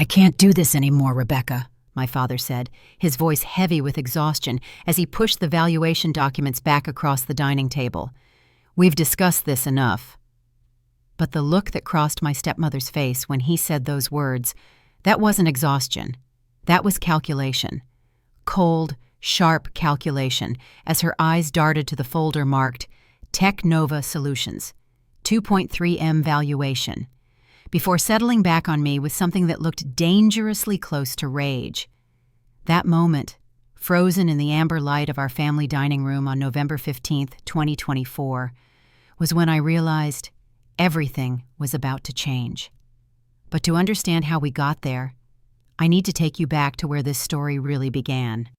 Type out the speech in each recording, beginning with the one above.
"I can't do this anymore, Rebecca," my father said, his voice heavy with exhaustion as he pushed the valuation documents back across the dining table. "We've discussed this enough." But the look that crossed my stepmother's face when he said those words, that wasn't exhaustion. That was calculation. Cold, sharp calculation as her eyes darted to the folder marked Tech Nova Solutions, 2.3M valuation, before settling back on me with something that looked dangerously close to rage. That moment, frozen in the amber light of our family dining room on November 15th, 2024, was when I realized everything was about to change. But to understand how we got there, I need to take you back to where this story really began.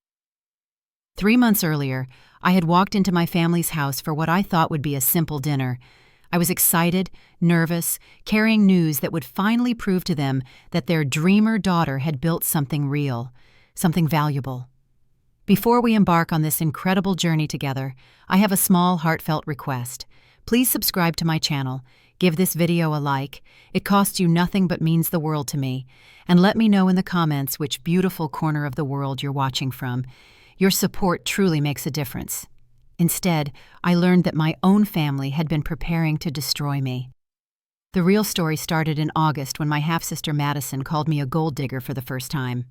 3 months earlier, I had walked into my family's house for what I thought would be a simple dinner. I was excited, nervous, carrying news that would finally prove to them that their dreamer daughter had built something real, something valuable. Before we embark on this incredible journey together, I have a small, heartfelt request. Please subscribe to my channel, give this video a like. It costs you nothing but means the world to me. And let me know in the comments which beautiful corner of the world you're watching from. Your support truly makes a difference. Instead, I learned that my own family had been preparing to destroy me. The real story started in August when my half-sister Madison called me a gold digger for the first time.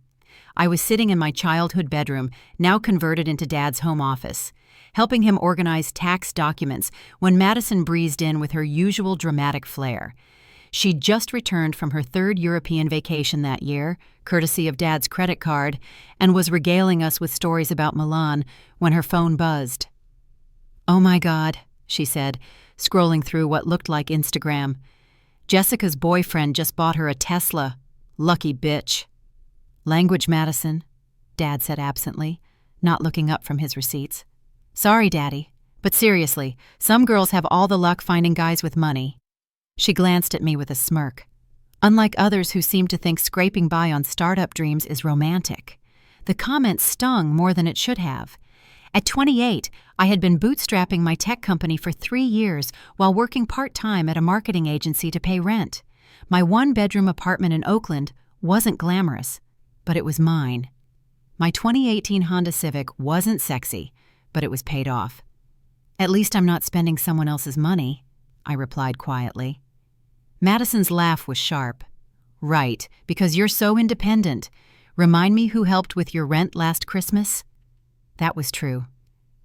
I was sitting in my childhood bedroom, now converted into Dad's home office, helping him organize tax documents when Madison breezed in with her usual dramatic flair. She'd just returned from her 3rd European vacation that year, courtesy of Dad's credit card, and was regaling us with stories about Milan when her phone buzzed. "Oh my God," she said, scrolling through what looked like Instagram. "Jessica's boyfriend just bought her a Tesla. Lucky bitch." "Language, Madison," Dad said absently, not looking up from his receipts. "Sorry, Daddy, but seriously, some girls have all the luck finding guys with money." She glanced at me with a smirk. Unlike others who seem to think scraping by on startup dreams is romantic, the comment stung more than it should have. At 28, I had been bootstrapping my tech company for 3 years while working part-time at a marketing agency to pay rent. My 1-bedroom apartment in Oakland wasn't glamorous, but it was mine. My 2018 Honda Civic wasn't sexy, but it was paid off. "At least I'm not spending someone else's money," I replied quietly. Madison's laugh was sharp. "Right, because you're so independent. Remind me who helped with your rent last Christmas?" That was true.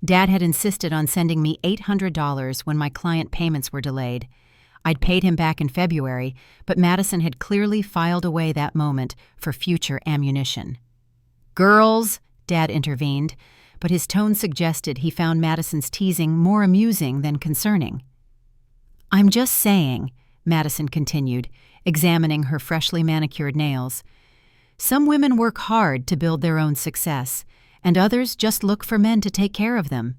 Dad had insisted on sending me $800 when my client payments were delayed. I'd paid him back in February, but Madison had clearly filed away that moment for future ammunition. "Girls," Dad intervened, but his tone suggested he found Madison's teasing more amusing than concerning. "I'm just saying," Madison continued, examining her freshly manicured nails, "some women work hard to build their own success, and others just look for men to take care of them.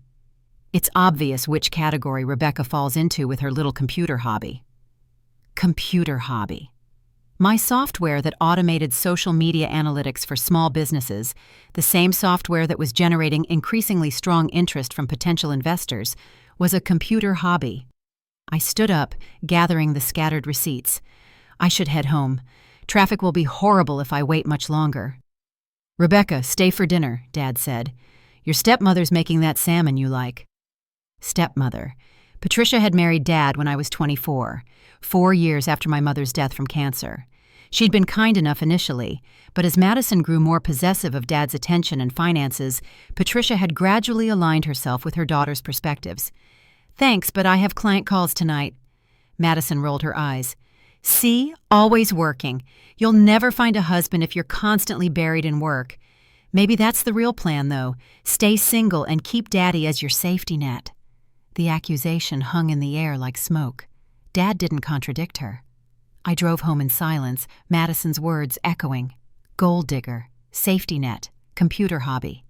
It's obvious which category Rebecca falls into with her little computer hobby." Computer hobby. My software that automated social media analytics for small businesses, the same software that was generating increasingly strong interest from potential investors, was a computer hobby. I stood up, gathering the scattered receipts. I should head home. Traffic will be horrible if I wait much longer. "Rebecca, stay for dinner," Dad said. "Your stepmother's making that salmon you like." Stepmother. Patricia had married Dad when I was 24, 4 years after my mother's death from cancer. She'd been kind enough initially, but as Madison grew more possessive of Dad's attention and finances, Patricia had gradually aligned herself with her daughter's perspectives. "Thanks, but I have client calls tonight." Madison rolled her eyes. "See? Always working. You'll never find a husband if you're constantly buried in work. Maybe that's the real plan, though. Stay single and keep Daddy as your safety net." The accusation hung in the air like smoke. Dad didn't contradict her. I drove home in silence, Madison's words echoing. Gold digger, safety net, computer hobby.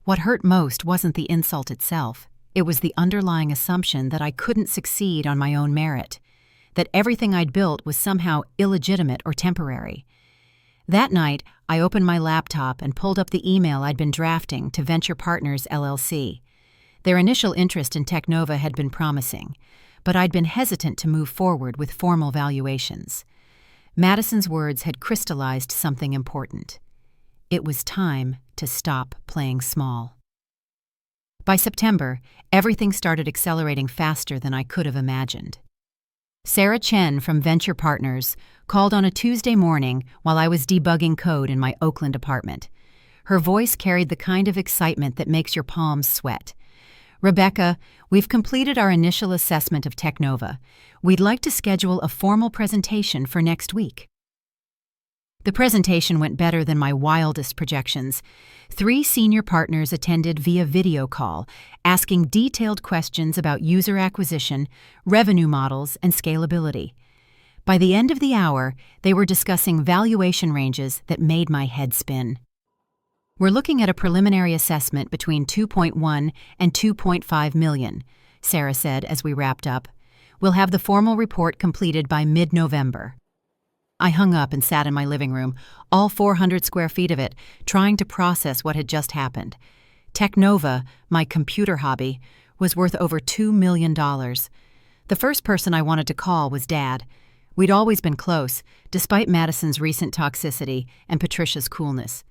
What hurt most wasn't the insult itself. It was the underlying assumption that I couldn't succeed on my own merit, that everything I'd built was somehow illegitimate or temporary. That night, I opened my laptop and pulled up the email I'd been drafting to Venture Partners, LLC. Their initial interest in Technova had been promising, but I'd been hesitant to move forward with formal valuations. Madison's words had crystallized something important. It was time to stop playing small. By September, everything started accelerating faster than I could have imagined. Sarah Chen from Venture Partners called on a Tuesday morning while I was debugging code in my Oakland apartment. Her voice carried the kind of excitement that makes your palms sweat. "Rebecca, we've completed our initial assessment of Technova. We'd like to schedule a formal presentation for next week." The presentation went better than my wildest projections. 3 senior partners attended via video call, asking detailed questions about user acquisition, revenue models, and scalability. By the end of the hour, they were discussing valuation ranges that made my head spin. "We're looking at a preliminary assessment between 2.1 and 2.5 million, Sarah said as we wrapped up. "We'll have the formal report completed by mid-November." I hung up and sat in my living room, all 400 square feet of it, trying to process what had just happened. Technova, my computer hobby, was worth over $2 million. The first person I wanted to call was Dad. We'd always been close, despite Madison's recent toxicity and Patricia's coolness.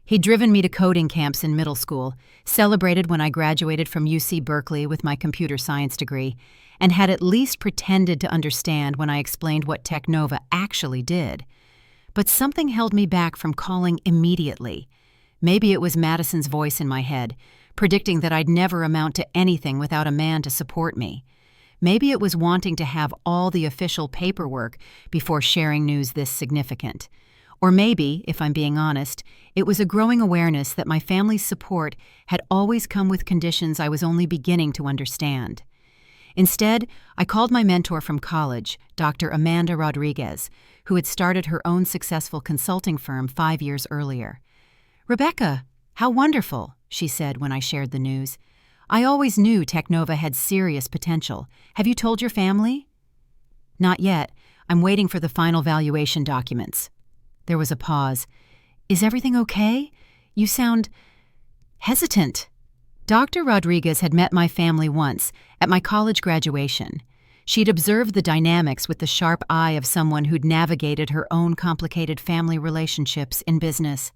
He'd driven me to coding camps in middle school, celebrated when I graduated from UC Berkeley with my computer science degree, and had at least pretended to understand when I explained what Technova actually did. But something held me back from calling immediately. Maybe it was Madison's voice in my head, predicting that I'd never amount to anything without a man to support me. Maybe it was wanting to have all the official paperwork before sharing news this significant. Or maybe, if I'm being honest, it was a growing awareness that my family's support had always come with conditions I was only beginning to understand. Instead, I called my mentor from college, Dr. Amanda Rodriguez, who had started her own successful consulting firm 5 years earlier. "Rebecca, how wonderful," she said when I shared the news. "I always knew Technova had serious potential. Have you told your family?" "Not yet. I'm waiting for the final valuation documents." There was a pause. "Is everything okay? You sound hesitant." Dr. Rodriguez had met my family once, at my college graduation. She'd observed the dynamics with the sharp eye of someone who'd navigated her own complicated family relationships in business.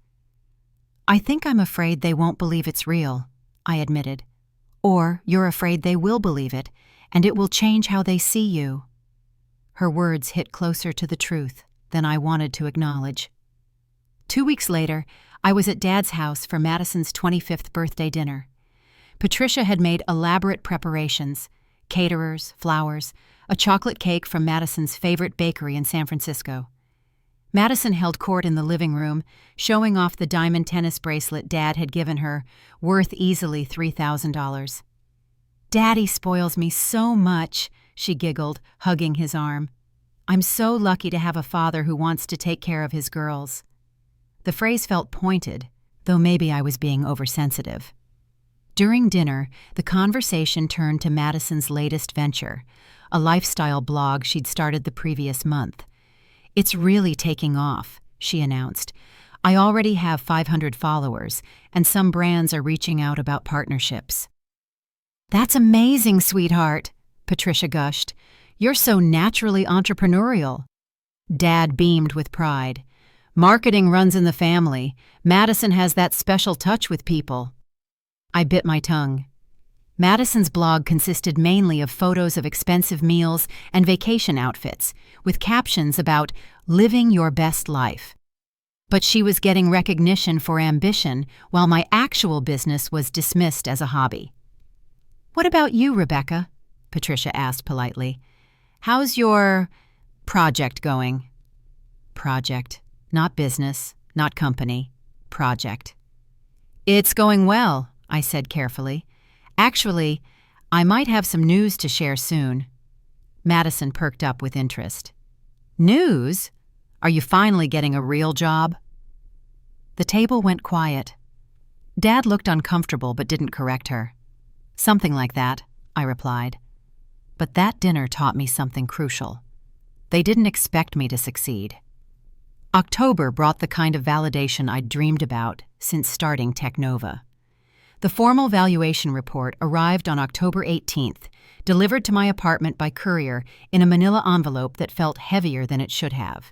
"I think I'm afraid they won't believe it's real," I admitted. "Or you're afraid they will believe it, and it will change how they see you." Her words hit closer to the truth than I wanted to acknowledge. 2 weeks later, I was at Dad's house for Madison's 25th birthday dinner. Patricia had made elaborate preparations: caterers, flowers, a chocolate cake from Madison's favorite bakery in San Francisco. Madison held court in the living room, showing off the diamond tennis bracelet Dad had given her, worth easily $3,000. "Daddy spoils me so much," she giggled, hugging his arm. "I'm so lucky to have a father who wants to take care of his girls." The phrase felt pointed, though maybe I was being oversensitive. During dinner, the conversation turned to Madison's latest venture, a lifestyle blog she'd started the previous month. "It's really taking off," she announced. "I already have 500 followers, and some brands are reaching out about partnerships." "That's amazing, sweetheart," Patricia gushed. "You're so naturally entrepreneurial." Dad beamed with pride. "Marketing runs in the family. Madison has that special touch with people." I bit my tongue. Madison's blog consisted mainly of photos of expensive meals and vacation outfits, with captions about living your best life. But she was getting recognition for ambition, while my actual business was dismissed as a hobby. "What about you, Rebecca?" Patricia asked politely. "How's your project going?" Project. Not business, not company. Project. "It's going well," I said carefully. "Actually, I might have some news to share soon." Madison perked up with interest. "News? Are you finally getting a real job?" The table went quiet. Dad looked uncomfortable but didn't correct her. "Something like that," I replied. But that dinner taught me something crucial. They didn't expect me to succeed. October brought the kind of validation I'd dreamed about since starting Technova. The formal valuation report arrived on October 18th, delivered to my apartment by courier in a manila envelope that felt heavier than it should have.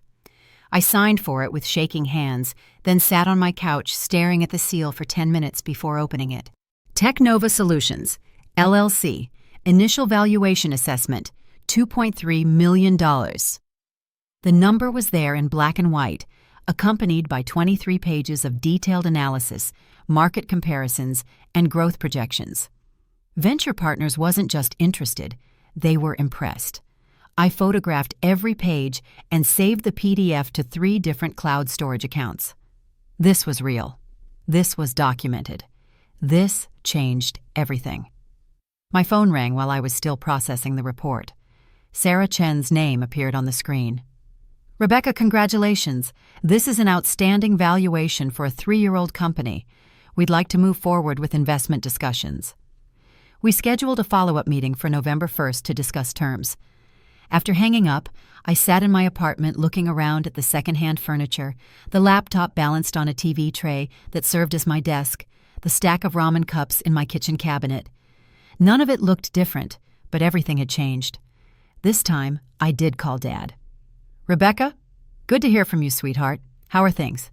I signed for it with shaking hands, then sat on my couch staring at the seal for 10 minutes before opening it. Technova Solutions, LLC, Initial Valuation Assessment, $2.3 million. The number was there in black and white, accompanied by 23 pages of detailed analysis, market comparisons, and growth projections. Venture Partners wasn't just interested, they were impressed. I photographed every page and saved the PDF to 3 different cloud storage accounts. This was real. This was documented. This changed everything. My phone rang while I was still processing the report. Sarah Chen's name appeared on the screen. "Rebecca, congratulations. This is an outstanding valuation for a 3-year-old company. We'd like to move forward with investment discussions." We scheduled a follow-up meeting for November 1st to discuss terms. After hanging up, I sat in my apartment looking around at the second-hand furniture, the laptop balanced on a TV tray that served as my desk, the stack of ramen cups in my kitchen cabinet. None of it looked different, but everything had changed. This time, I did call Dad. "Rebecca, good to hear from you, sweetheart. How are things?"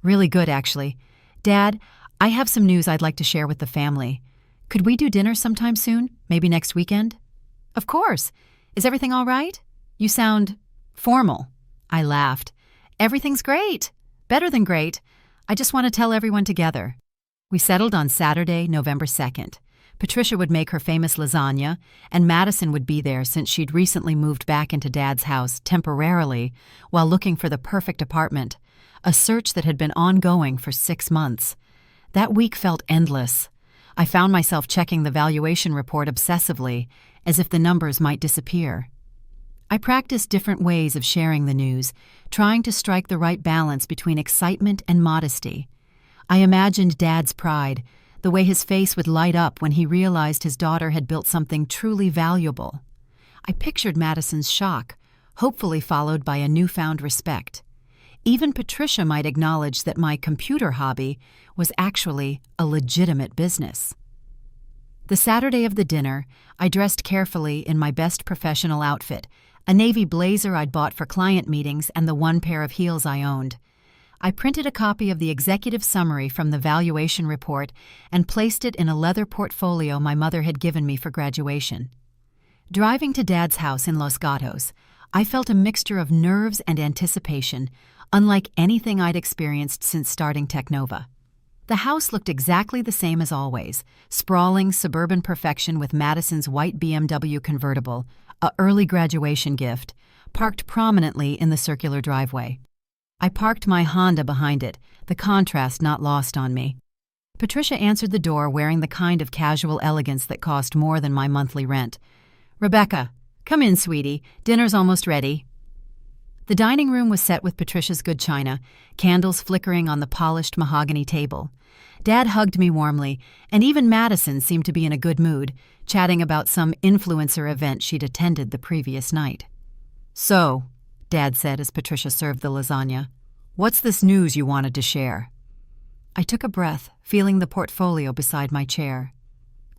"Really good, actually. Dad, I have some news I'd like to share with the family. Could we do dinner sometime soon? Maybe next weekend?" "Of course. Is everything all right? You sound formal." I laughed. "Everything's great. Better than great. I just want to tell everyone together." We settled on Saturday, November 2nd. Patricia would make her famous lasagna, and Madison would be there since she'd recently moved back into Dad's house temporarily while looking for the perfect apartment, a search that had been ongoing for 6 months. That week felt endless. I found myself checking the valuation report obsessively, as if the numbers might disappear. I practiced different ways of sharing the news, trying to strike the right balance between excitement and modesty. I imagined Dad's pride, the way his face would light up when he realized his daughter had built something truly valuable. I pictured Madison's shock, hopefully followed by a newfound respect. Even Patricia might acknowledge that my computer hobby was actually a legitimate business. The Saturday of the dinner, I dressed carefully in my best professional outfit, a navy blazer I'd bought for client meetings and the one pair of heels I owned. I printed a copy of the executive summary from the valuation report and placed it in a leather portfolio my mother had given me for graduation. Driving to Dad's house in Los Gatos, I felt a mixture of nerves and anticipation, unlike anything I'd experienced since starting Technova. The house looked exactly the same as always, sprawling suburban perfection with Madison's white BMW convertible, a early graduation gift, parked prominently in the circular driveway. I parked my Honda behind it, the contrast not lost on me. Patricia answered the door wearing the kind of casual elegance that cost more than my monthly rent. "Rebecca, come in, sweetie. Dinner's almost ready." The dining room was set with Patricia's good china, candles flickering on the polished mahogany table. Dad hugged me warmly, and even Madison seemed to be in a good mood, chatting about some influencer event she'd attended the previous night. "So," Dad said as Patricia served the lasagna, "what's this news you wanted to share?" I took a breath, feeling the portfolio beside my chair.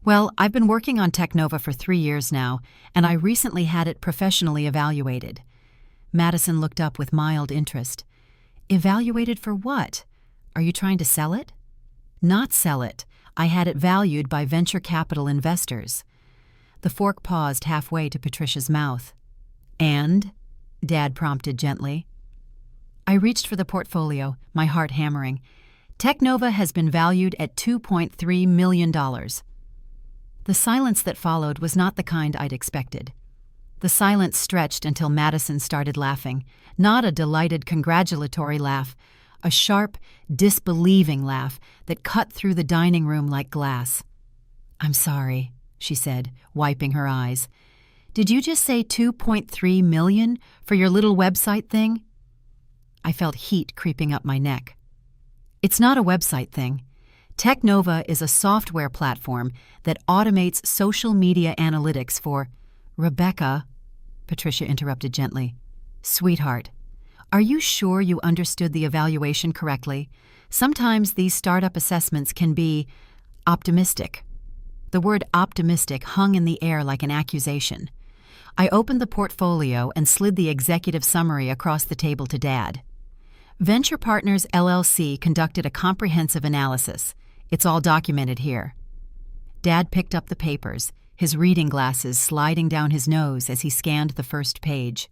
"Well, I've been working on Technova for 3 years now, and I recently had it professionally evaluated." Madison looked up with mild interest. "Evaluated for what? Are you trying to sell it?" "Not sell it. I had it valued by venture capital investors." The fork paused halfway to Patricia's mouth. "And?" Dad prompted gently. I reached for the portfolio, my heart hammering. "Technova has been valued at $2.3 million. The silence that followed was not the kind I'd expected. The silence stretched until Madison started laughing, not a delighted congratulatory laugh, a sharp, disbelieving laugh that cut through the dining room like glass. "I'm sorry," she said, wiping her eyes. "Did you just say $2.3 million for your little website thing?" I felt heat creeping up my neck. "It's not a website thing. Technova is a software platform that automates social media analytics for—" "Rebecca," Patricia interrupted gently. "Sweetheart, are you sure you understood the evaluation correctly? Sometimes these startup assessments can be optimistic." The word optimistic hung in the air like an accusation. I opened the portfolio and slid the executive summary across the table to Dad. Venture Partners LLC conducted a comprehensive analysis. It's all documented here. Dad picked up the papers, his reading glasses sliding down his nose as he scanned the first page.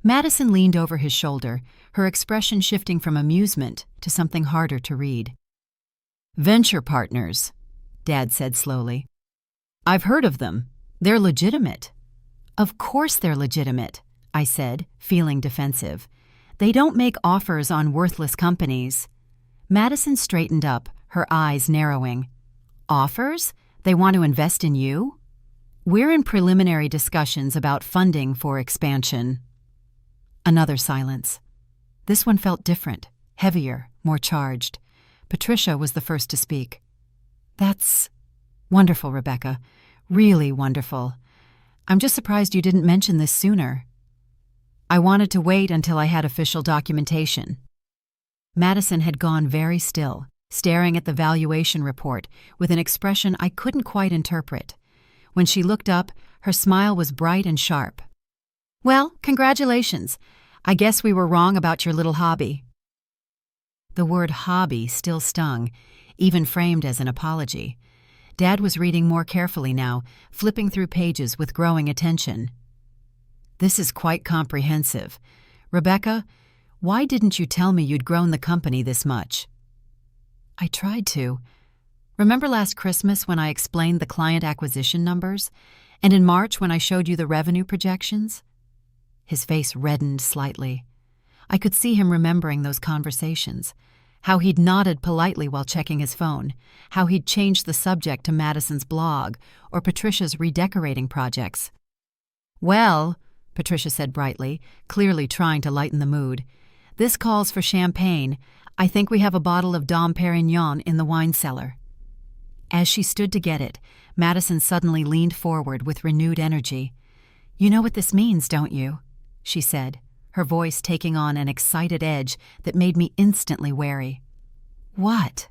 Madison leaned over his shoulder, her expression shifting from amusement to something harder to read. Venture Partners, Dad said slowly. I've heard of them. They're legitimate. Of course they're legitimate, I said, feeling defensive. They don't make offers on worthless companies. Madison straightened up, her eyes narrowing. Offers? They want to invest in you? We're in preliminary discussions about funding for expansion. Another silence. This one felt different, heavier, more charged. Patricia was the first to speak. That's wonderful, Rebecca. Really wonderful. I'm just surprised you didn't mention this sooner. I wanted to wait until I had official documentation. Madison had gone very still, staring at the valuation report with an expression I couldn't quite interpret. When she looked up, her smile was bright and sharp. Well, congratulations. I guess we were wrong about your little hobby. The word hobby still stung, even framed as an apology. Dad was reading more carefully now, flipping through pages with growing attention. This is quite comprehensive. Rebecca, why didn't you tell me you'd grown the company this much? I tried to. Remember last Christmas when I explained the client acquisition numbers? And in March when I showed you the revenue projections? His face reddened slightly. I could see him remembering those conversations. How he'd nodded politely while checking his phone. How he'd changed the subject to Madison's blog or Patricia's redecorating projects. Well, Patricia said brightly, clearly trying to lighten the mood, this calls for champagne. I think we have a bottle of Dom Perignon in the wine cellar. As she stood to get it, Madison suddenly leaned forward with renewed energy. You know what this means, don't you? She said, her voice taking on an excited edge that made me instantly wary. What?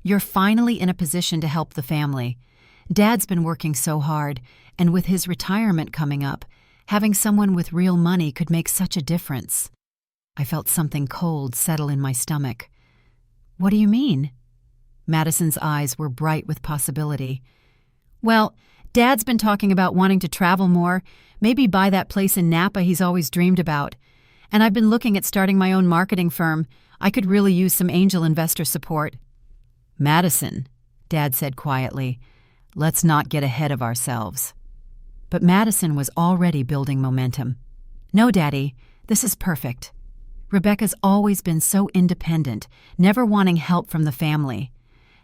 You're finally in a position to help the family. Dad's been working so hard, and with his retirement coming up, having someone with real money could make such a difference. I felt something cold settle in my stomach. What do you mean? Madison's eyes were bright with possibility. Well, Dad's been talking about wanting to travel more, maybe buy that place in Napa he's always dreamed about. And I've been looking at starting my own marketing firm. I could really use some angel investor support. Madison, Dad said quietly, let's not get ahead of ourselves. But Madison was already building momentum. No, Daddy, this is perfect. Rebecca's always been so independent, never wanting help from the family.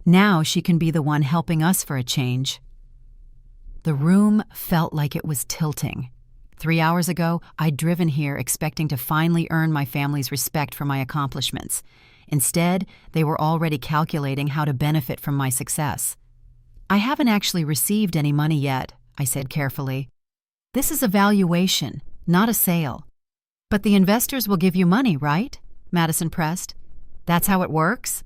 Now she can be the one helping us for a change. The room felt like it was tilting. 3 hours ago, I'd driven here expecting to finally earn my family's respect for my accomplishments. Instead, they were already calculating how to benefit from my success. I haven't actually received any money yet, I said carefully. This is a valuation, not a sale. But the investors will give you money, right? Madison pressed. That's how it works?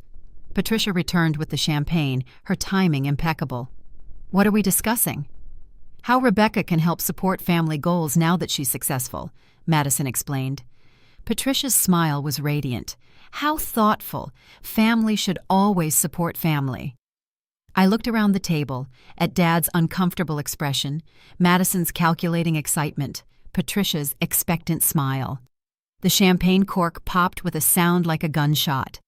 Patricia returned with the champagne, her timing impeccable. What are we discussing? How Rebecca can help support family goals now that she's successful, Madison explained. Patricia's smile was radiant. How thoughtful. Family should always support family. I looked around the table, at Dad's uncomfortable expression, Madison's calculating excitement, Patricia's expectant smile. The champagne cork popped with a sound like a gunshot,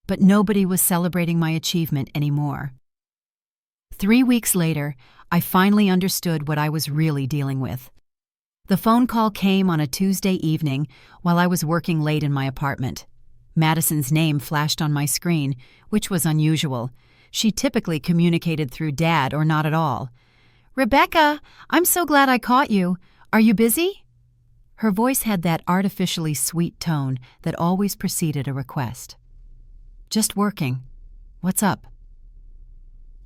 but nobody was celebrating my achievement anymore. 3 weeks later, I finally understood what I was really dealing with. The phone call came on a Tuesday evening while I was working late in my apartment. Madison's name flashed on my screen, which was unusual. She typically communicated through Dad or not at all. Rebecca, I'm so glad I caught you. Are you busy? Her voice had that artificially sweet tone that always preceded a request. Just working. What's up?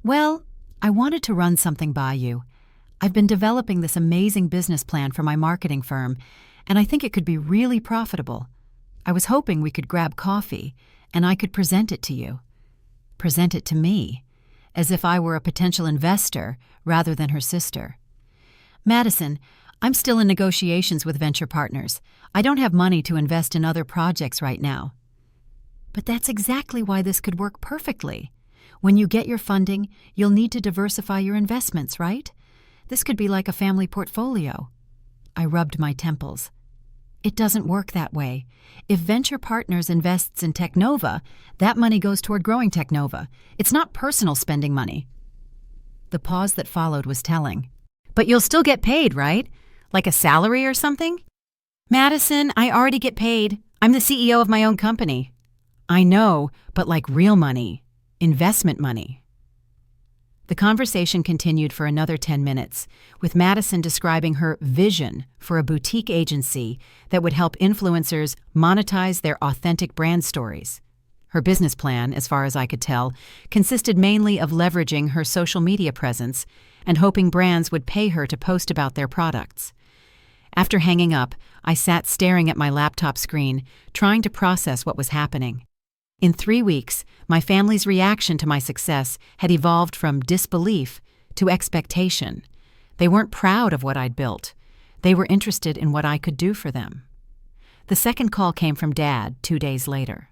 Well, I wanted to run something by you. I've been developing this amazing business plan for my marketing firm, and I think it could be really profitable. I was hoping we could grab coffee, and I could present it to you. Present it to me, as if I were a potential investor rather than her sister. Madison, I'm still in negotiations with venture partners. I don't have money to invest in other projects right now. But that's exactly why this could work perfectly. When you get your funding, you'll need to diversify your investments, right? This could be like a family portfolio. I rubbed my temples. It doesn't work that way. If Venture Partners invests in Technova, that money goes toward growing Technova. It's not personal spending money. The pause that followed was telling. But you'll still get paid, right? Like a salary or something? Madison, I already get paid. I'm the CEO of my own company. I know, but like real money. Investment money. The conversation continued for another 10 minutes, with Madison describing her vision for a boutique agency that would help influencers monetize their authentic brand stories. Her business plan, as far as I could tell, consisted mainly of leveraging her social media presence and hoping brands would pay her to post about their products. After hanging up, I sat staring at my laptop screen, trying to process what was happening. In 3 weeks, my family's reaction to my success had evolved from disbelief to expectation. They weren't proud of what I'd built. They were interested in what I could do for them. The second call came from Dad 2 days later.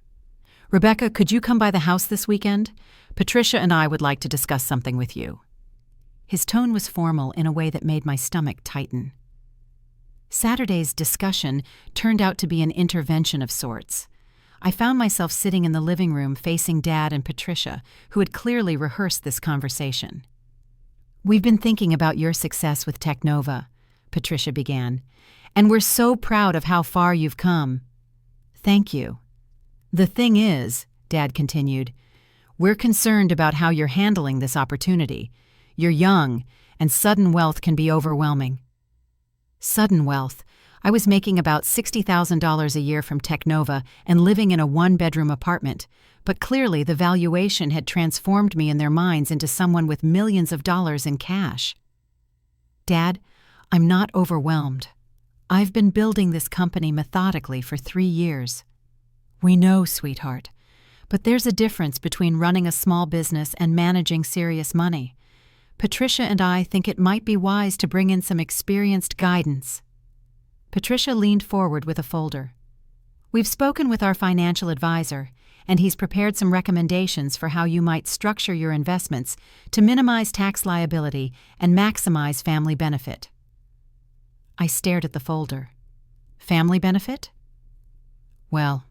Rebecca, could you come by the house this weekend? Patricia and I would like to discuss something with you. His tone was formal in a way that made my stomach tighten. Saturday's discussion turned out to be an intervention of sorts. I found myself sitting in the living room facing Dad and Patricia, who had clearly rehearsed this conversation. We've been thinking about your success with Technova, Patricia began, and we're so proud of how far you've come. Thank you. The thing is, Dad continued, we're concerned about how you're handling this opportunity. You're young, and sudden wealth can be overwhelming. Sudden wealth. I was making about $60,000 a year from Technova and living in a one-bedroom apartment, but clearly the valuation had transformed me in their minds into someone with millions of dollars in cash. Dad, I'm not overwhelmed. I've been building this company methodically for 3 years. We know, sweetheart, but there's a difference between running a small business and managing serious money. Patricia and I think it might be wise to bring in some experienced guidance. Patricia leaned forward with a folder. We've spoken with our financial advisor, and he's prepared some recommendations for how you might structure your investments to minimize tax liability and maximize family benefit. I stared at the folder. Family benefit? Well,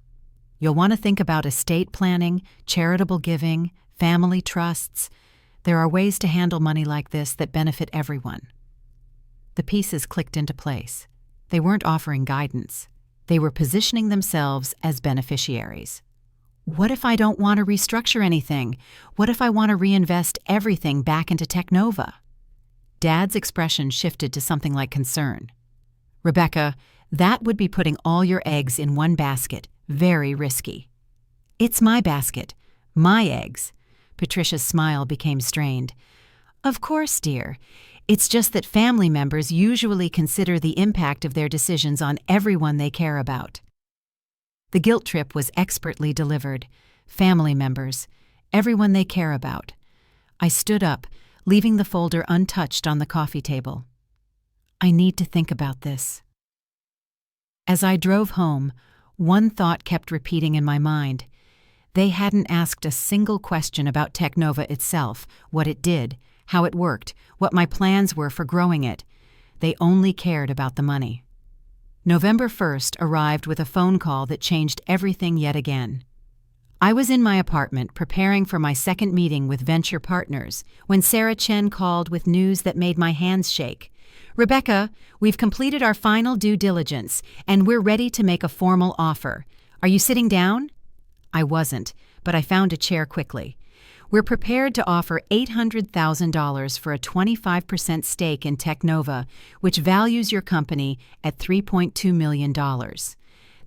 you'll want to think about estate planning, charitable giving, family trusts. There are ways to handle money like this that benefit everyone. The pieces clicked into place. They weren't offering guidance. They were positioning themselves as beneficiaries. What if I don't want to restructure anything? What if I want to reinvest everything back into Technova? Dad's expression shifted to something like concern. Rebecca, that would be putting all your eggs in one basket. Very risky. It's my basket. My eggs. Patricia's smile became strained. Of course, dear. It's just that family members usually consider the impact of their decisions on everyone they care about. The guilt trip was expertly delivered. Family members, everyone they care about. I stood up, leaving the folder untouched on the coffee table. I need to think about this. As I drove home, one thought kept repeating in my mind. They hadn't asked a single question about Technova itself, what it did, how it worked, what my plans were for growing it. They only cared about the money. November 1st arrived with a phone call that changed everything yet again. I was in my apartment preparing for my second meeting with Venture Partners when Sarah Chen called with news that made my hands shake. Rebecca, we've completed our final due diligence, and we're ready to make a formal offer. Are you sitting down? I wasn't, but I found a chair quickly. We're prepared to offer $800,000 for a 25% stake in Technova, which values your company at $3.2 million.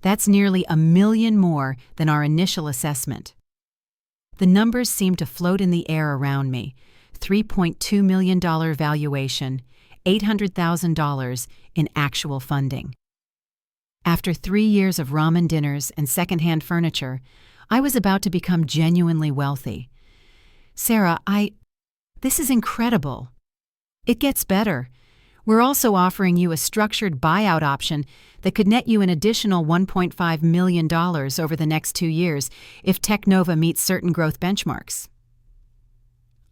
That's nearly $1 million more than our initial assessment. The numbers seemed to float in the air around me. $3.2 million valuation, $800,000 in actual funding. After 3 years of ramen dinners and secondhand furniture, I was about to become genuinely wealthy. Sarah, this is incredible. It gets better. We're also offering you a structured buyout option that could net you an additional $1.5 million over the next 2 years if Technova meets certain growth benchmarks.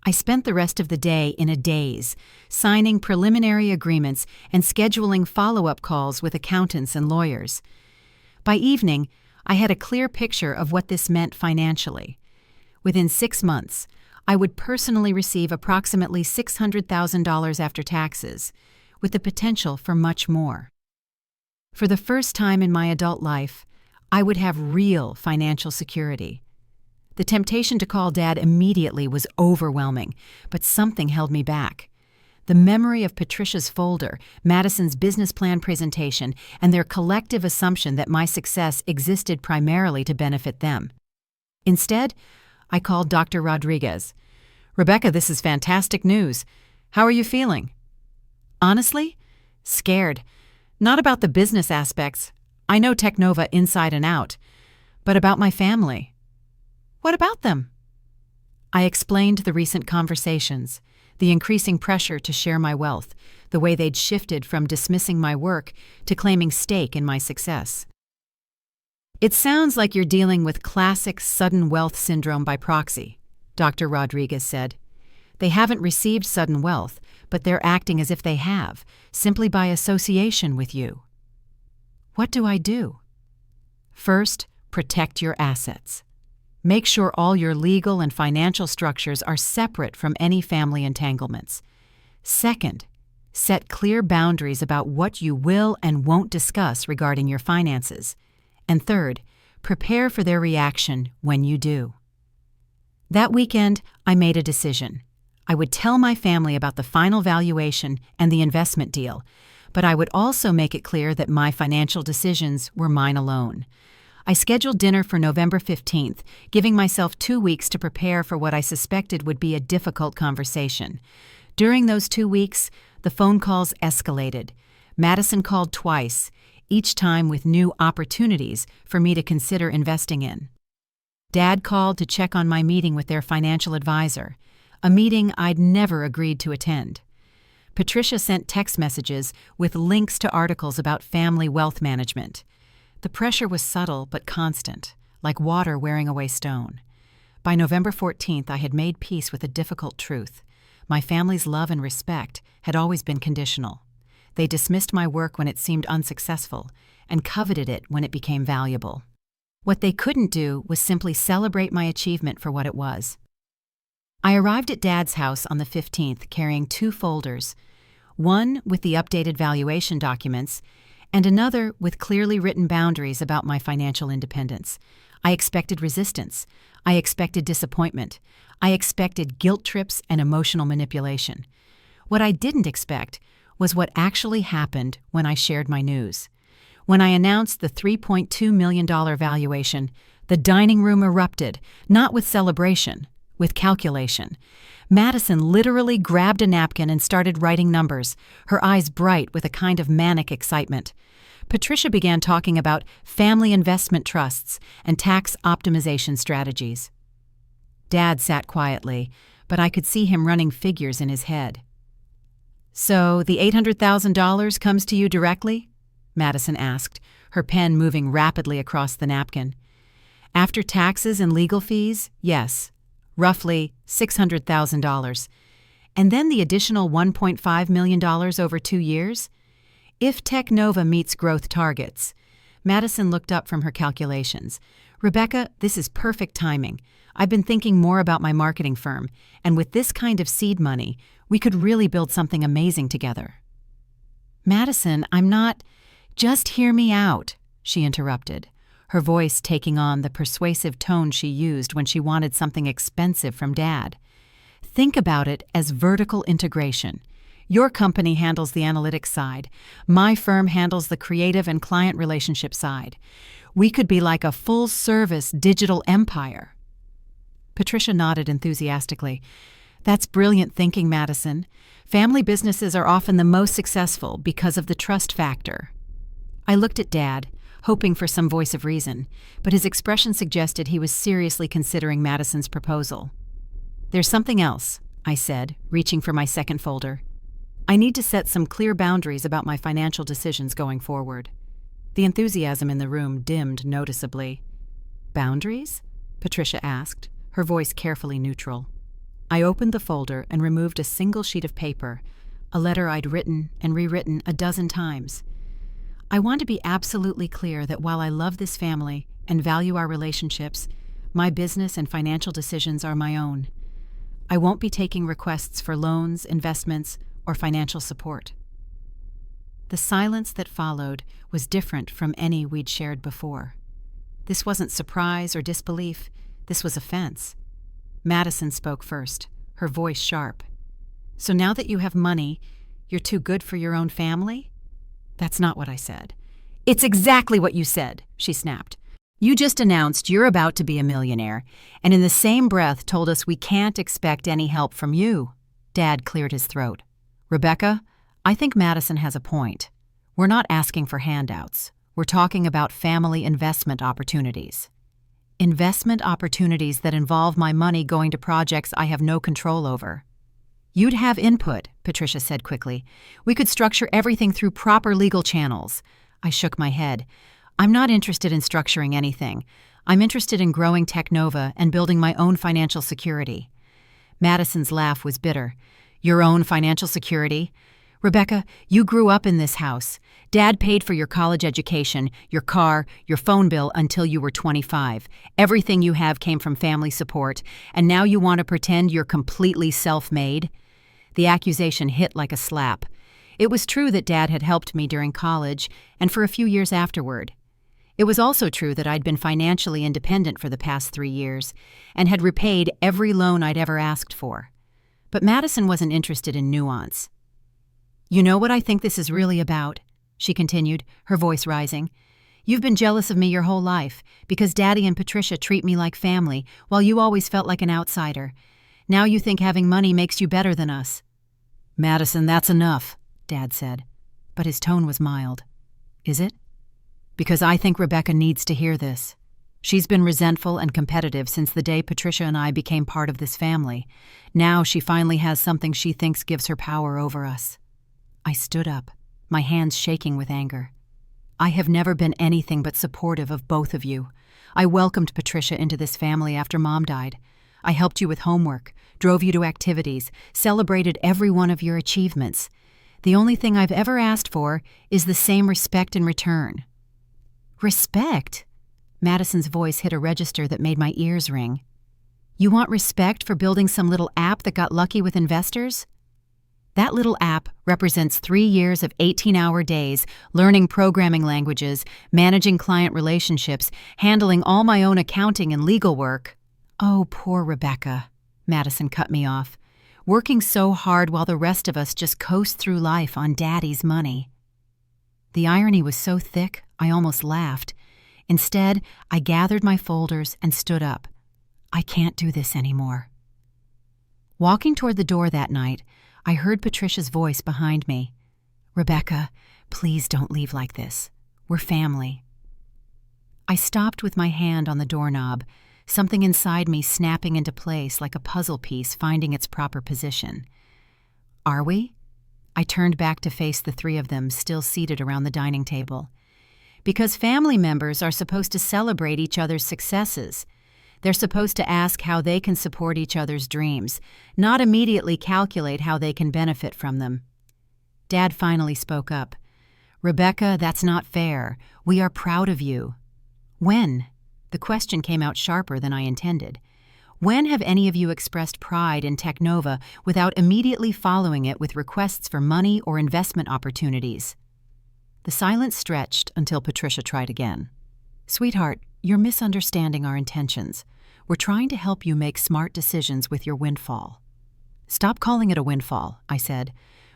I spent the rest of the day in a daze, signing preliminary agreements and scheduling follow-up calls with accountants and lawyers. By evening, I had a clear picture of what this meant financially. Within 6 months, I would personally receive approximately $600,000 after taxes, with the potential for much more. For the first time in my adult life, I would have real financial security. The temptation to call Dad immediately was overwhelming, but something held me back. The memory of Patricia's folder, Madison's business plan presentation, and their collective assumption that my success existed primarily to benefit them. Instead, I called Dr. Rodriguez. "Rebecca, this is fantastic news. How are you feeling?" "Honestly, scared. Not about the business aspects. I know Technova inside and out. But about my family." "What about them?" I explained the recent conversations, the increasing pressure to share my wealth, the way they'd shifted from dismissing my work to claiming stake in my success. "It sounds like you're dealing with classic sudden wealth syndrome by proxy," Dr. Rodriguez said. "They haven't received sudden wealth, but they're acting as if they have, simply by association with you." "What do I do?" "First, protect your assets. Make sure all your legal and financial structures are separate from any family entanglements. Second, set clear boundaries about what you will and won't discuss regarding your finances. And third, prepare for their reaction when you do." That weekend, I made a decision. I would tell my family about the final valuation and the investment deal, but I would also make it clear that my financial decisions were mine alone. I scheduled dinner for November 15th, giving myself 2 weeks to prepare for what I suspected would be a difficult conversation. During those 2 weeks, the phone calls escalated. Madison called twice, each time with new opportunities for me to consider investing in. Dad called to check on my meeting with their financial advisor, a meeting I'd never agreed to attend. Patricia sent text messages with links to articles about family wealth management. The pressure was subtle but constant, like water wearing away stone. By November 14th, I had made peace with a difficult truth. My family's love and respect had always been conditional. They dismissed my work when it seemed unsuccessful and coveted it when it became valuable. What they couldn't do was simply celebrate my achievement for what it was. I arrived at Dad's house on the 15th carrying 2 folders, one with the updated valuation documents and another with clearly written boundaries about my financial independence. I expected resistance. I expected disappointment. I expected guilt trips and emotional manipulation. What I didn't expect was what actually happened when I shared my news. When I announced the $3.2 million valuation, the dining room erupted, not with celebration, with calculation. Madison literally grabbed a napkin and started writing numbers, her eyes bright with a kind of manic excitement. Patricia began talking about family investment trusts and tax optimization strategies. Dad sat quietly, but I could see him running figures in his head. "So the $800,000 comes to you directly?" Madison asked, her pen moving rapidly across the napkin. "After taxes and legal fees, yes. Roughly $600,000. And then the additional $1.5 million over 2 years? If Technova meets growth targets." Madison looked up from her calculations. "Rebecca, this is perfect timing. I've been thinking more about my marketing firm, and with this kind of seed money, we could really build something amazing together." "Madison, I'm not—" "Just hear me out," she interrupted, her voice taking on the persuasive tone she used when she wanted something expensive from Dad. "Think about it as vertical integration. Your company handles the analytics side. My firm handles the creative and client relationship side. We could be like a full-service digital empire." Patricia nodded enthusiastically. "That's brilliant thinking, Madison. Family businesses are often the most successful because of the trust factor." I looked at Dad, hoping for some voice of reason, but his expression suggested he was seriously considering Madison's proposal. "There's something else," I said, reaching for my second folder. I need to set some clear boundaries about my financial decisions going forward. The enthusiasm in the room dimmed noticeably. Boundaries? Patricia asked, her voice carefully neutral. I opened the folder and removed a single sheet of paper, a letter I'd written and rewritten a dozen times. I want to be absolutely clear that while I love this family and value our relationships, my business and financial decisions are my own. I won't be taking requests for loans, investments, or financial support. The silence that followed was different from any we'd shared before. This wasn't surprise or disbelief, this was offense. Madison spoke first, her voice sharp. So now that you have money, you're too good for your own family? That's not what I said. It's exactly what you said, she snapped. You just announced you're about to be a millionaire, and in the same breath told us we can't expect any help from you. Dad cleared his throat. Rebecca, I think Madison has a point. We're not asking for handouts. We're talking about family investment opportunities. Investment opportunities that involve my money going to projects I have no control over. You'd have input, Patricia said quickly. We could structure everything through proper legal channels. I shook my head. I'm not interested in structuring anything. I'm interested in growing Technova and building my own financial security. Madison's laugh was bitter. Your own financial security? Rebecca, you grew up in this house. Dad paid for your college education, your car, your phone bill until you were 25. Everything you have came from family support, and now you want to pretend you're completely self-made? The accusation hit like a slap. It was true that Dad had helped me during college and for a few years afterward. It was also true that I'd been financially independent for the past 3 years and had repaid every loan I'd ever asked for. But Madison wasn't interested in nuance. You know what I think this is really about, she continued, her voice rising. You've been jealous of me your whole life because Daddy and Patricia treat me like family while you always felt like an outsider. Now you think having money makes you better than us. Madison, that's enough, Dad said, but his tone was mild. Is it? Because I think Rebecca needs to hear this. She's been resentful and competitive since the day Patricia and I became part of this family. Now she finally has something she thinks gives her power over us. I stood up, my hands shaking with anger. I have never been anything but supportive of both of you. I welcomed Patricia into this family after Mom died. I helped you with homework, drove you to activities, celebrated every one of your achievements. The only thing I've ever asked for is the same respect in return. Respect? Madison's voice hit a register that made my ears ring. You want respect for building some little app that got lucky with investors? That little app represents 3 years of 18-hour days, learning programming languages, managing client relationships, handling all my own accounting and legal work. Oh, poor Rebecca, Madison cut me off. Working so hard while the rest of us just coast through life on Daddy's money. The irony was so thick, I almost laughed. Instead, I gathered my folders and stood up. I can't do this anymore. Walking toward the door that night, I heard Patricia's voice behind me. Rebecca, please don't leave like this. We're family. I stopped with my hand on the doorknob, something inside me snapping into place like a puzzle piece finding its proper position. Are we? I turned back to face the 3 of them still seated around the dining table. Because family members are supposed to celebrate each other's successes. They're supposed to ask how they can support each other's dreams, not immediately calculate how they can benefit from them. Dad finally spoke up. Rebecca, that's not fair. We are proud of you. When? The question came out sharper than I intended. When have any of you expressed pride in Technova without immediately following it with requests for money or investment opportunities? The silence stretched until Patricia tried again. Sweetheart, you're misunderstanding our intentions. We're trying to help you make smart decisions with your windfall. Stop calling it a windfall, I said.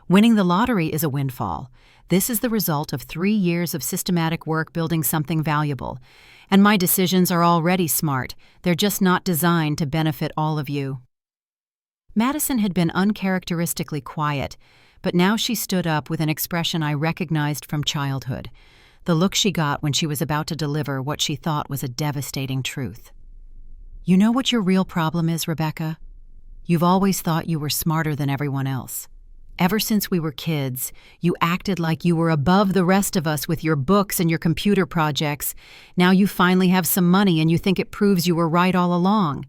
Winning the lottery is a windfall. This is the result of 3 years of systematic work building something valuable. And my decisions are already smart. They're just not designed to benefit all of you. Madison had been uncharacteristically quiet, but now she stood up with an expression I recognized from childhood, the look she got when she was about to deliver what she thought was a devastating truth. You know what your real problem is, Rebecca? You've always thought you were smarter than everyone else. Ever since we were kids, you acted like you were above the rest of us with your books and your computer projects. Now you finally have some money and you think it proves you were right all along.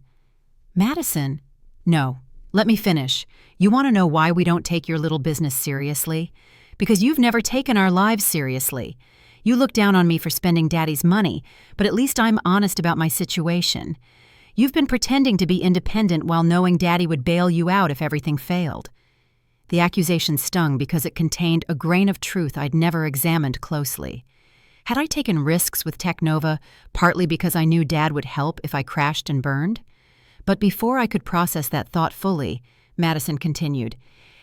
Madison, no, let me finish. You want to know why we don't take your little business seriously? Because you've never taken our lives seriously. You look down on me for spending Daddy's money, but at least I'm honest about my situation. You've been pretending to be independent while knowing Daddy would bail you out if everything failed. The accusation stung because it contained a grain of truth I'd never examined closely. Had I taken risks with Technova partly because I knew Dad would help if I crashed and burned? But before I could process that thought fully, Madison continued,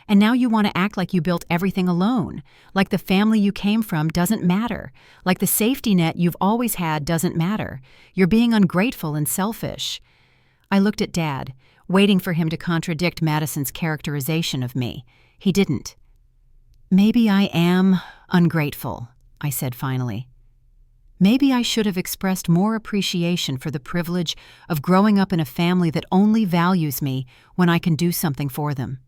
"And now you want to act like you built everything alone, like the family you came from doesn't matter, like the safety net you've always had doesn't matter. You're being ungrateful and selfish." I looked at Dad, waiting for him to contradict Madison's characterization of me. He didn't. "Maybe I am ungrateful," I said finally. "Maybe I should have expressed more appreciation for the privilege of growing up in a family that only values me when I can do something for them."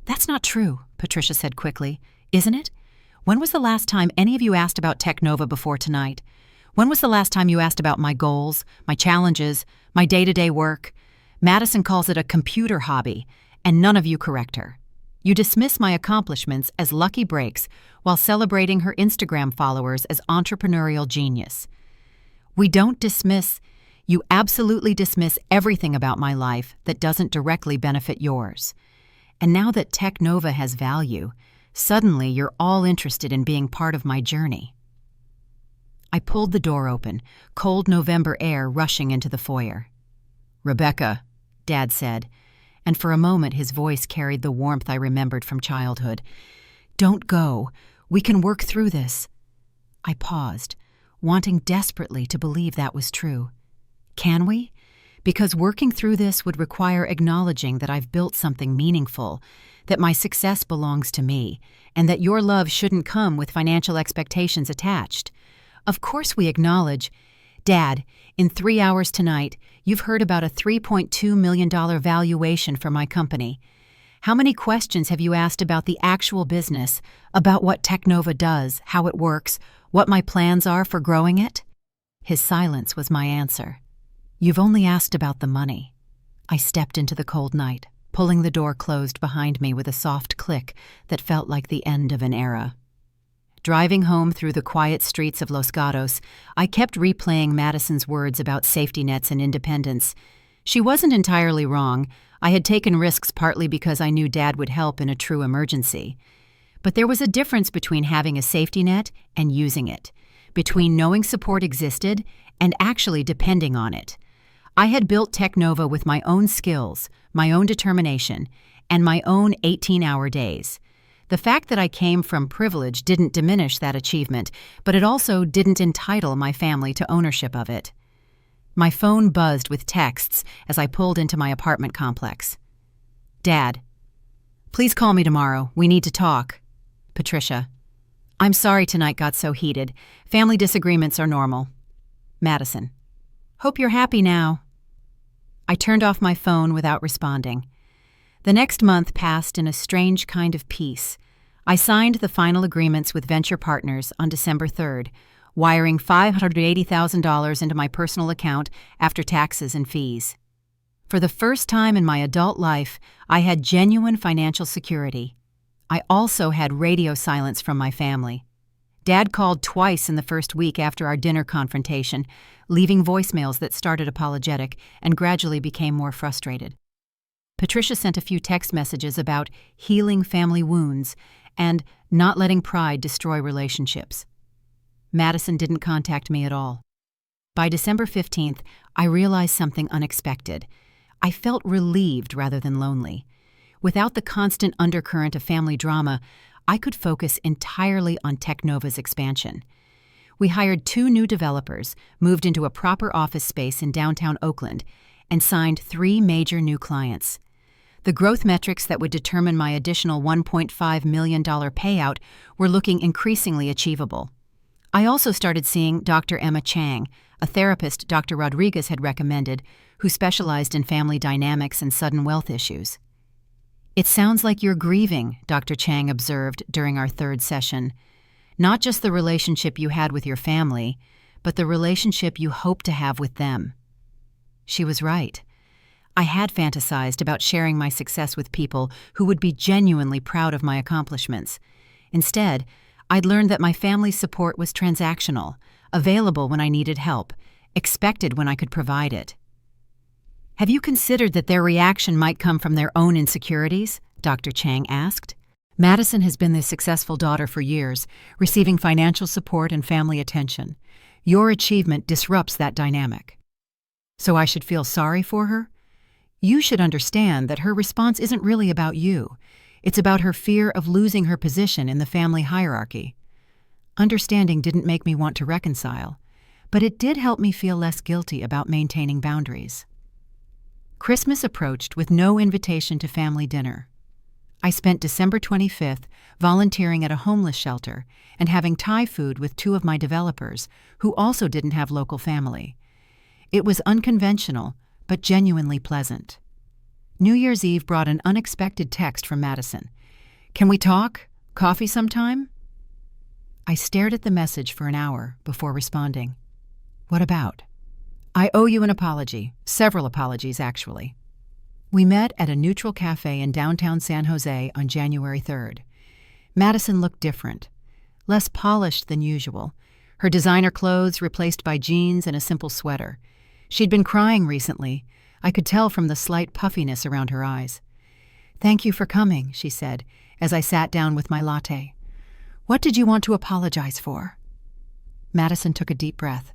"That's not true," Patricia said quickly. "Isn't it? When was the last time any of you asked about Technova before tonight? When was the last time you asked about my goals, my challenges, my day-to-day work? Madison calls it a computer hobby, and none of you correct her. You dismiss my accomplishments as lucky breaks while celebrating her Instagram followers as entrepreneurial genius. We don't dismiss, you absolutely dismiss everything about my life that doesn't directly benefit yours. And now that Technova has value, suddenly you're all interested in being part of my journey." I pulled the door open, cold November air rushing into the foyer. "Rebecca," Dad said, and for a moment his voice carried the warmth I remembered from childhood. "Don't go. We can work through this." I paused, wanting desperately to believe that was true. Can we? Because working through this would require acknowledging that I've built something meaningful, that my success belongs to me, and that your love shouldn't come with financial expectations attached. Of course we acknowledge, "Dad, in 3 hours tonight, you've heard about a $3.2 million valuation for my company. How many questions have you asked about the actual business, about what Technova does, how it works, what my plans are for growing it?" His silence was my answer. "You've only asked about the money." I stepped into the cold night, pulling the door closed behind me with a soft click that felt like the end of an era. Driving home through the quiet streets of Los Gatos, I kept replaying Madison's words about safety nets and independence. She wasn't entirely wrong. I had taken risks partly because I knew Dad would help in a true emergency. But there was a difference between having a safety net and using it, between knowing support existed and actually depending on it. I had built Technova with my own skills, my own determination, and my own 18-hour days. The fact that I came from privilege didn't diminish that achievement, but it also didn't entitle my family to ownership of it. My phone buzzed with texts as I pulled into my apartment complex. "Dad, please call me tomorrow. We need to talk." Patricia, "I'm sorry tonight got so heated. Family disagreements are normal." Madison, "Hope you're happy now." I turned off my phone without responding. The next month passed in a strange kind of peace. I signed the final agreements with venture partners on December 3rd, wiring $580,000 into my personal account after taxes and fees. For the first time in my adult life, I had genuine financial security. I also had radio silence from my family. Dad called twice in the first week after our dinner confrontation, leaving voicemails that started apologetic and gradually became more frustrated. Patricia sent a few text messages about healing family wounds and not letting pride destroy relationships. Madison didn't contact me at all. By December 15th, I realized something unexpected. I felt relieved rather than lonely. Without the constant undercurrent of family drama, I could focus entirely on Technova's expansion. We hired 2 new developers, moved into a proper office space in downtown Oakland, and signed 3 major new clients. The growth metrics that would determine my additional $1.5 million payout were looking increasingly achievable. I also started seeing Dr. Emma Chang, a therapist Dr. Rodriguez had recommended, who specialized in family dynamics and sudden wealth issues. It sounds like you're grieving, Dr. Chang observed during our third session. Not just the relationship you had with your family, but the relationship you hope to have with them. She was right. I had fantasized about sharing my success with people who would be genuinely proud of my accomplishments. Instead, I'd learned that my family's support was transactional, available when I needed help, expected when I could provide it. Have you considered that their reaction might come from their own insecurities? Dr. Chang asked. Madison has been the successful daughter for years, receiving financial support and family attention. Your achievement disrupts that dynamic. So I should feel sorry for her? You should understand that her response isn't really about you. It's about her fear of losing her position in the family hierarchy. Understanding didn't make me want to reconcile, but it did help me feel less guilty about maintaining boundaries. Christmas approached with no invitation to family dinner. I spent December 25th volunteering at a homeless shelter and having Thai food with two of my developers, who also didn't have local family. It was unconventional, but genuinely pleasant. New Year's Eve brought an unexpected text from Madison. "Can we talk? Coffee sometime?" I stared at the message for an hour before responding. "What about?" "I owe you an apology. Several apologies, actually." We met at a neutral cafe in downtown San Jose on January 3rd. Madison looked different, less polished than usual, her designer clothes replaced by jeans and a simple sweater. She'd been crying recently. I could tell from the slight puffiness around her eyes. "Thank you for coming," she said, as I sat down with my latte. "What did you want to apologize for?" Madison took a deep breath.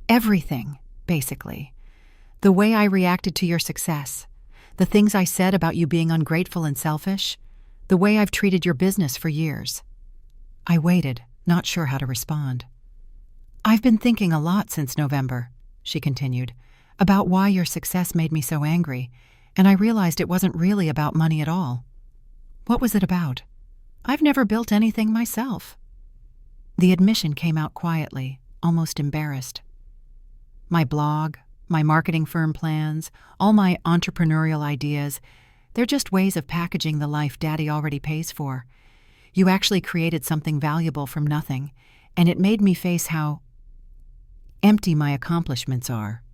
"Everything, basically. The way I reacted to your success. The things I said about you being ungrateful and selfish. The way I've treated your business for years." I waited, not sure how to respond. "I've been thinking a lot since November," she continued, "about why your success made me so angry, and I realized it wasn't really about money at all." "What was it about?" "I've never built anything myself." The admission came out quietly, almost embarrassed. My blog, my marketing firm plans, all my entrepreneurial ideas, they're just ways of packaging the life Daddy already pays for. You actually created something valuable from nothing, and it made me face how empty my accomplishments are.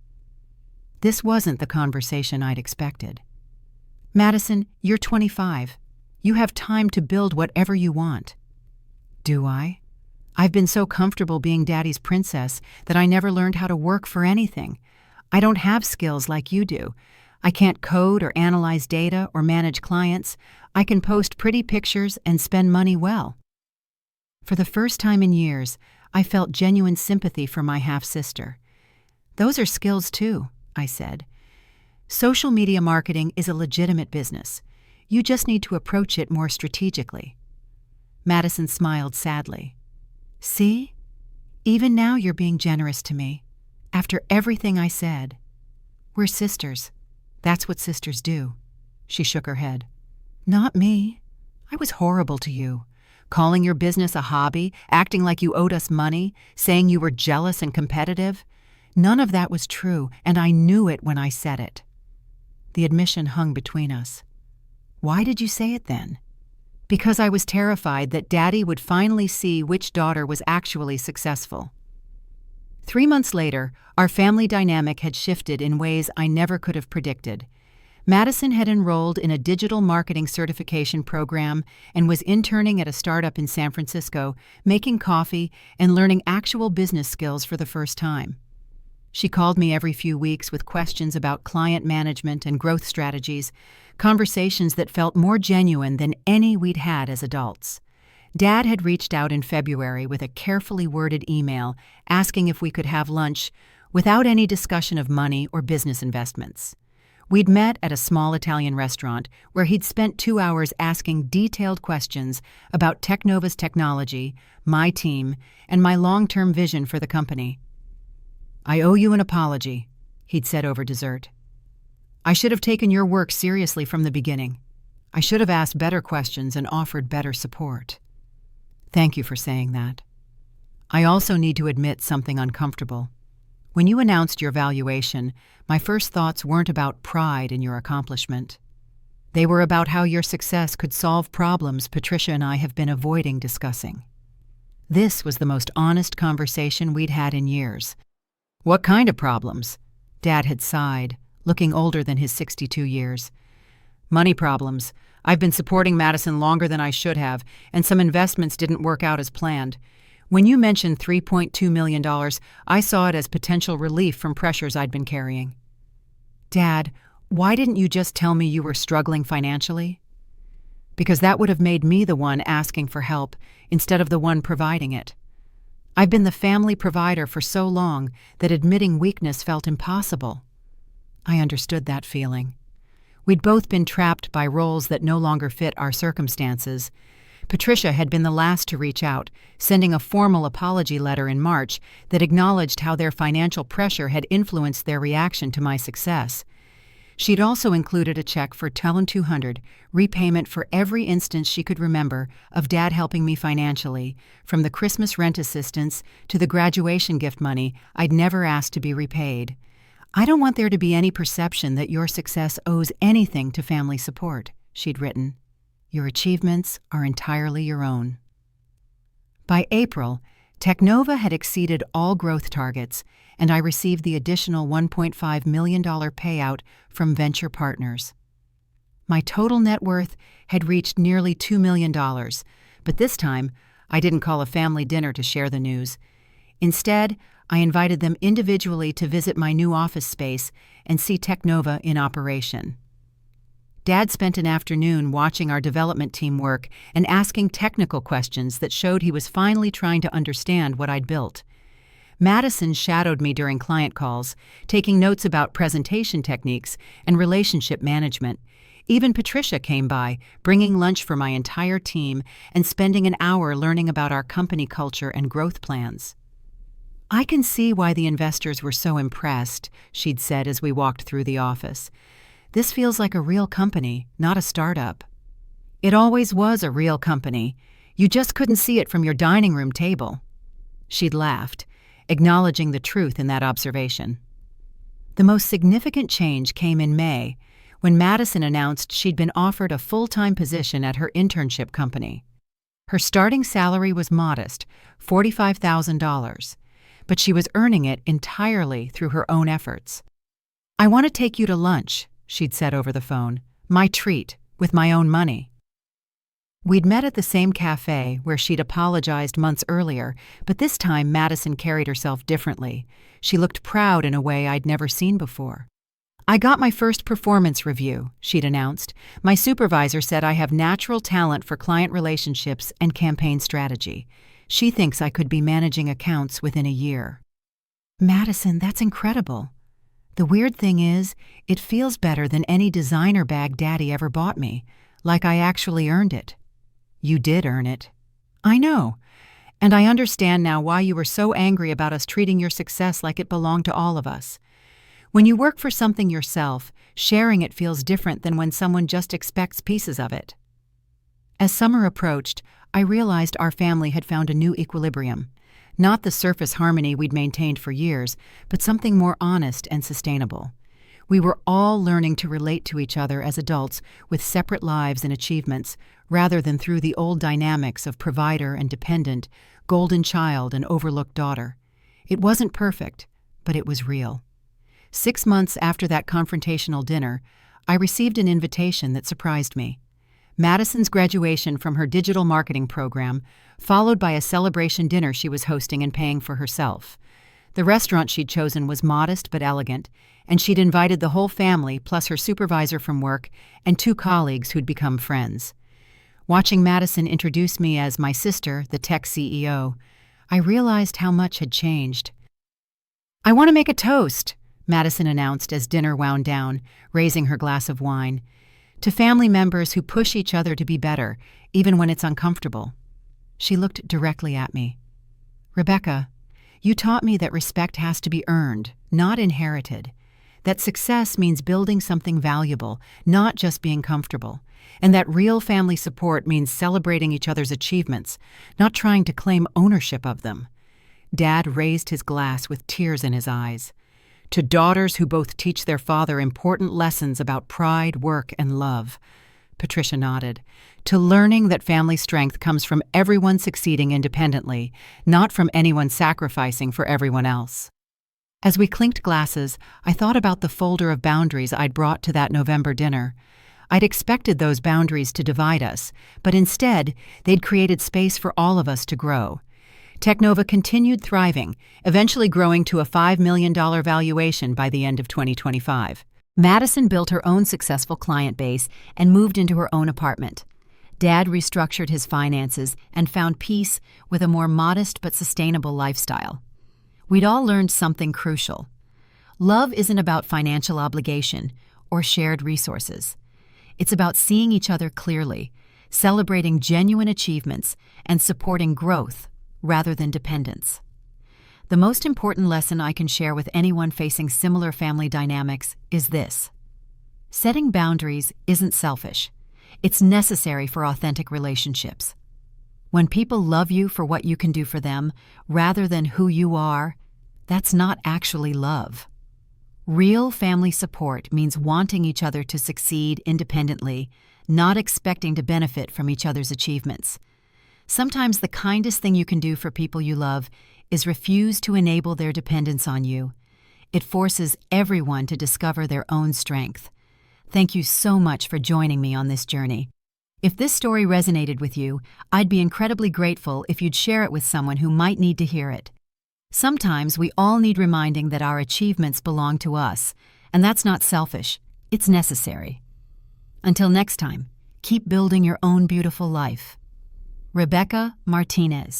This wasn't the conversation I'd expected. "Madison, you're 25. You have time to build whatever you want." "Do I? I've been so comfortable being Daddy's princess that I never learned how to work for anything. I don't have skills like you do. I can't code or analyze data or manage clients. I can post pretty pictures and spend money well." For the first time in years, I felt genuine sympathy for my half-sister. "Those are skills too," I said. "Social media marketing is a legitimate business. You just need to approach it more strategically." Madison smiled sadly. "See? Even now you're being generous to me. After everything I said. We're sisters. That's what sisters do." She shook her head. "Not me. I was horrible to you. Calling your business a hobby, acting like you owed us money, saying you were jealous and competitive. None of that was true, and I knew it when I said it." The admission hung between us. "Why did you say it then?" "Because I was terrified that Daddy would finally see which daughter was actually successful." 3 months later, our family dynamic had shifted in ways I never could have predicted. Madison had enrolled in a digital marketing certification program and was interning at a startup in San Francisco, making coffee and learning actual business skills for the first time. She called me every few weeks with questions about client management and growth strategies, conversations that felt more genuine than any we'd had as adults. Dad had reached out in February with a carefully worded email asking if we could have lunch without any discussion of money or business investments. We'd met at a small Italian restaurant where he'd spent 2 hours asking detailed questions about Technova's technology, my team, and my long-term vision for the company. "I owe you an apology," he'd said over dessert. "I should have taken your work seriously from the beginning. I should have asked better questions and offered better support." "Thank you for saying that. I also need to admit something uncomfortable. When you announced your valuation, my first thoughts weren't about pride in your accomplishment. They were about how your success could solve problems Patricia and I have been avoiding discussing. This was the most honest conversation we'd had in years. What kind of problems? Dad had sighed, looking older than his 62 years. Money problems. I've been supporting Madison longer than I should have, and some investments didn't work out as planned. When you mentioned $3.2 million, I saw it as potential relief from pressures I'd been carrying. Dad, why didn't you just tell me you were struggling financially? Because that would have made me the one asking for help instead of the one providing it. I've been the family provider for so long that admitting weakness felt impossible. I understood that feeling. We'd both been trapped by roles that no longer fit our circumstances. Patricia had been the last to reach out, sending a formal apology letter in March that acknowledged how their financial pressure had influenced their reaction to my success. She'd also included a check for $200, repayment for every instance she could remember of Dad helping me financially, from the Christmas rent assistance to the graduation gift money I'd never asked to be repaid. I don't want there to be any perception that your success owes anything to family support, she'd written. Your achievements are entirely your own. By April, Technova had exceeded all growth targets, and I received the additional $1.5 million payout from venture partners. My total net worth had reached nearly $2 million, but this time I didn't call a family dinner to share the news. Instead, I invited them individually to visit my new office space and see Technova in operation. Dad spent an afternoon watching our development team work and asking technical questions that showed he was finally trying to understand what I'd built. Madison shadowed me during client calls, taking notes about presentation techniques and relationship management. Even Patricia came by, bringing lunch for my entire team and spending an hour learning about our company culture and growth plans. I can see why the investors were so impressed, she'd said as we walked through the office. This feels like a real company, not a startup. It always was a real company. You just couldn't see it from your dining room table. She'd laughed, acknowledging the truth in that observation. The most significant change came in May, when Madison announced she'd been offered a full-time position at her internship company. Her starting salary was modest, $45,000, but she was earning it entirely through her own efforts. I want to take you to lunch, she'd said over the phone. My treat, with my own money. We'd met at the same cafe where she'd apologized months earlier, but this time Madison carried herself differently. She looked proud in a way I'd never seen before. I got my first performance review, she'd announced. My supervisor said I have natural talent for client relationships and campaign strategy. She thinks I could be managing accounts within a year. Madison, that's incredible. The weird thing is, it feels better than any designer bag Daddy ever bought me, like I actually earned it. You did earn it. I know. And I understand now why you were so angry about us treating your success like it belonged to all of us. When you work for something yourself, sharing it feels different than when someone just expects pieces of it. As summer approached, I realized our family had found a new equilibrium. Not the surface harmony we'd maintained for years, but something more honest and sustainable. We were all learning to relate to each other as adults with separate lives and achievements, rather than through the old dynamics of provider and dependent, golden child and overlooked daughter. It wasn't perfect, but it was real. 6 months after that confrontational dinner, I received an invitation that surprised me. Madison's graduation from her digital marketing program, followed by a celebration dinner she was hosting and paying for herself. The restaurant she'd chosen was modest but elegant, and she'd invited the whole family plus her supervisor from work and 2 colleagues who'd become friends. Watching Madison introduce me as my sister, the tech CEO, I realized how much had changed. I want to make a toast, Madison announced as dinner wound down, raising her glass of wine. To family members who push each other to be better, even when it's uncomfortable. She looked directly at me. Rebecca, you taught me that respect has to be earned, not inherited. That success means building something valuable, not just being comfortable. And that real family support means celebrating each other's achievements, not trying to claim ownership of them. Dad raised his glass with tears in his eyes. to daughters who both teach their father important lessons about pride, work, and love. Patricia nodded. To learning that family strength comes from everyone succeeding independently, not from anyone sacrificing for everyone else. As we clinked glasses, I thought about the folder of boundaries I'd brought to that November dinner. I'd expected those boundaries to divide us, but instead, they'd created space for all of us to grow. Technova continued thriving, eventually growing to a $5 million valuation by the end of 2025. Madison built her own successful client base and moved into her own apartment. Dad restructured his finances and found peace with a more modest but sustainable lifestyle. We'd all learned something crucial. Love isn't about financial obligation or shared resources. It's about seeing each other clearly, celebrating genuine achievements, and supporting growth rather than dependence. The most important lesson I can share with anyone facing similar family dynamics is this: setting boundaries isn't selfish. It's necessary for authentic relationships. When people love you for what you can do for them, rather than who you are, that's not actually love. Real family support means wanting each other to succeed independently, not expecting to benefit from each other's achievements. Sometimes the kindest thing you can do for people you love is refuse to enable their dependence on you. It forces everyone to discover their own strength. Thank you so much for joining me on this journey. If this story resonated with you, I'd be incredibly grateful if you'd share it with someone who might need to hear it. Sometimes we all need reminding that our achievements belong to us, and that's not selfish, it's necessary. Until next time, keep building your own beautiful life. Rebecca Martinez.